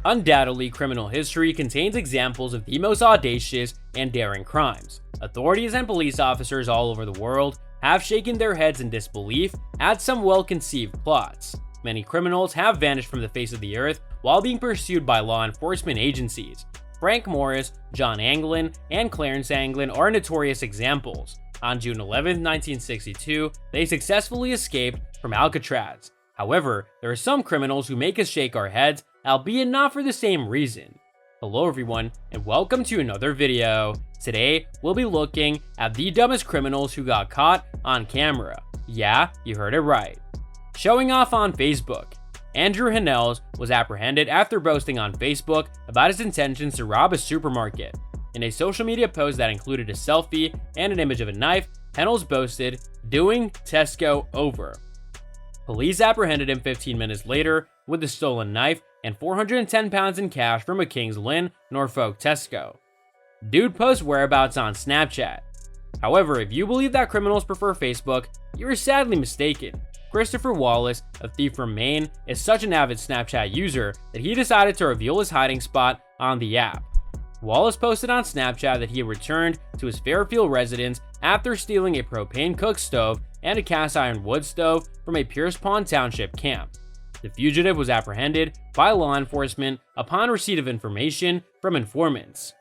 Undoubtedly, criminal history contains examples of the most audacious and daring crimes. Authorities and police officers all over the world have shaken their heads in disbelief at some well-conceived plots. Many criminals have vanished from the face of the earth while being pursued by law enforcement agencies. Frank Morris, John Anglin, and Clarence Anglin are notorious examples. On June 11, 1962, they successfully escaped from Alcatraz. However, there are some criminals who make us shake our heads, albeit not for the same reason. Hello everyone, and welcome to another video. Today, we'll be looking at the dumbest criminals who got caught on camera. Yeah, you heard it right. Showing off on Facebook. Andrew Hannells was apprehended after boasting on Facebook about his intentions to rob a supermarket. In a social media post that included a selfie and an image of a knife, Hannells boasted, "Doing Tesco over." Police apprehended him 15 minutes later with a stolen knife and 410 pounds in cash from a Kings Lynn, Norfolk Tesco. Dude posts whereabouts on Snapchat. However, if you believe that criminals prefer Facebook, you are sadly mistaken. Christopher Wallace, a thief from Maine, is such an avid Snapchat user that he decided to reveal his hiding spot on the app. Wallace posted on Snapchat that he had returned to his Fairfield residence after stealing a propane cook stove and a cast iron wood stove from a Pierce Pond Township camp. The fugitive was apprehended by law enforcement upon receipt of information from informants.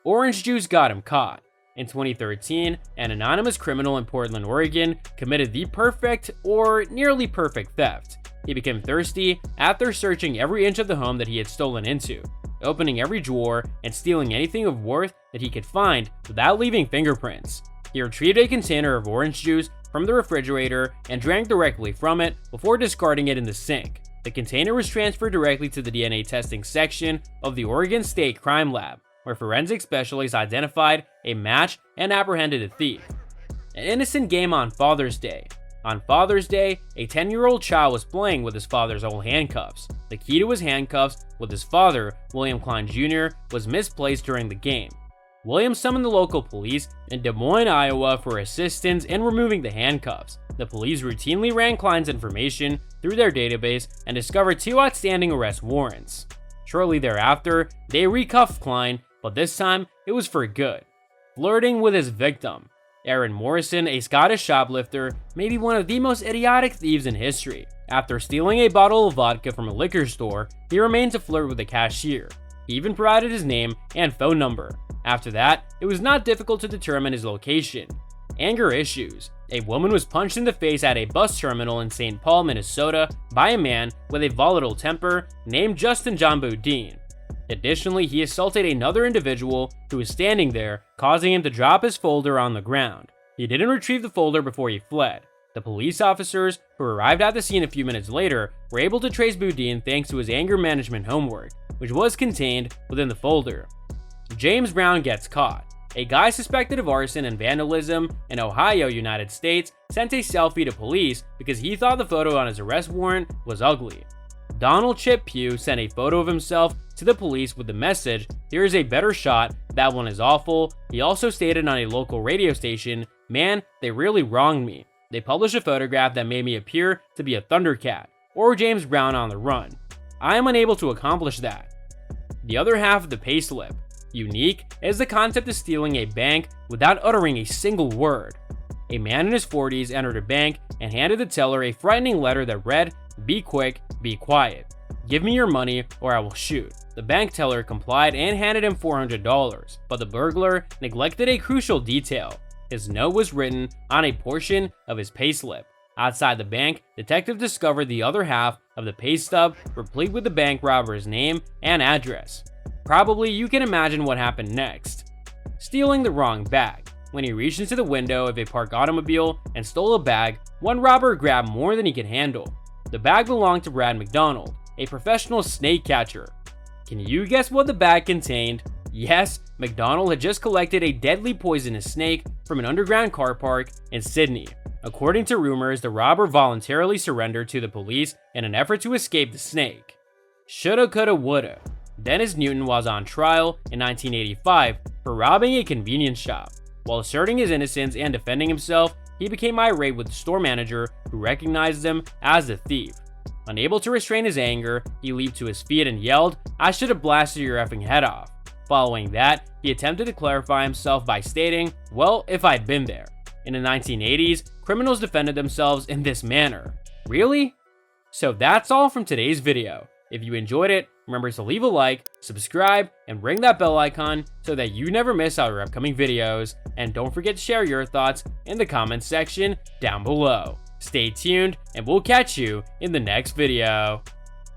Orange juice got him caught. In 2013, an anonymous criminal in Portland, Oregon committed the perfect or nearly perfect theft. He became thirsty after searching every inch of the home that he had stolen into, opening every drawer and stealing anything of worth that he could find without leaving fingerprints. He retrieved a container of orange juice from the refrigerator and drank directly from it before discarding it in the sink. The container was transferred directly to the DNA testing section of the Oregon State Crime Lab, where forensic specialists identified a match and apprehended a thief. An innocent game on Father's Day. On Father's Day, a 10-year-old child was playing with his father's old handcuffs. The key to his handcuffs with his father, William Klein Jr., was misplaced during the game. William summoned the local police in Des Moines, Iowa for assistance in removing the handcuffs. The police routinely ran Klein's information through their database and discovered 2 outstanding arrest warrants. Shortly thereafter, they recuffed Klein, but this time it was for good. Flirting with his victim. Aaron Morrison, a Scottish shoplifter, may be one of the most idiotic thieves in history. After stealing a bottle of vodka from a liquor store, he remained to flirt with the cashier. He even provided his name and phone number. After that, it was not difficult to determine his location. Anger issues. A woman was punched in the face at a bus terminal in St. Paul, Minnesota by a man with a volatile temper named Justin John Boudin. Additionally, he assaulted another individual who was standing there, causing him to drop his folder on the ground. He didn't retrieve the folder before he fled. The police officers, who arrived at the scene a few minutes later, were able to trace Boudin thanks to his anger management homework, which was contained within the folder. James Brown gets caught. A guy suspected of arson and vandalism in Ohio, United States, sent a selfie to police because he thought the photo on his arrest warrant was ugly. Donald Chip Pugh sent a photo of himself to the police with the message, "Here is a better shot, that one is awful." He also stated on a local radio station, "Man, they really wronged me. They published a photograph that made me appear to be a Thundercat, or James Brown on the run. I am unable to accomplish that." The other half of the payslip. Unique is the concept of stealing a bank without uttering a single word. A man in his 40s entered a bank and handed the teller a frightening letter that read, "Be quick, be quiet. Give me your money or I will shoot." The bank teller complied and handed him $400, but the burglar neglected a crucial detail. His note was written on a portion of his payslip. Outside the bank, detectives discovered the other half of the pay stub replete with the bank robber's name and address. Probably you can imagine what happened next. Stealing the wrong bag. When he reached into the window of a parked automobile and stole a bag, one robber grabbed more than he could handle. The bag belonged to Brad McDonald, a professional snake catcher. Can you guess what the bag contained? Yes, McDonald had just collected a deadly poisonous snake from an underground car park in Sydney. According to rumors, the robber voluntarily surrendered to the police in an effort to escape the snake. Shoulda, coulda, woulda. Dennis Newton was on trial in 1985 for robbing a convenience shop. While asserting his innocence and defending himself, he became irate with the store manager who recognized him as the thief. Unable to restrain his anger, he leaped to his feet and yelled, "I should have blasted your effing head off." Following that, he attempted to clarify himself by stating, "Well, if I'd been there." In the 1980s, criminals defended themselves in this manner. Really? So that's all from today's video. If you enjoyed it, remember to leave a like, subscribe, and ring that bell icon so that you never miss our upcoming videos. And don't forget to share your thoughts in the comments section down below. Stay tuned, and we'll catch you in the next video.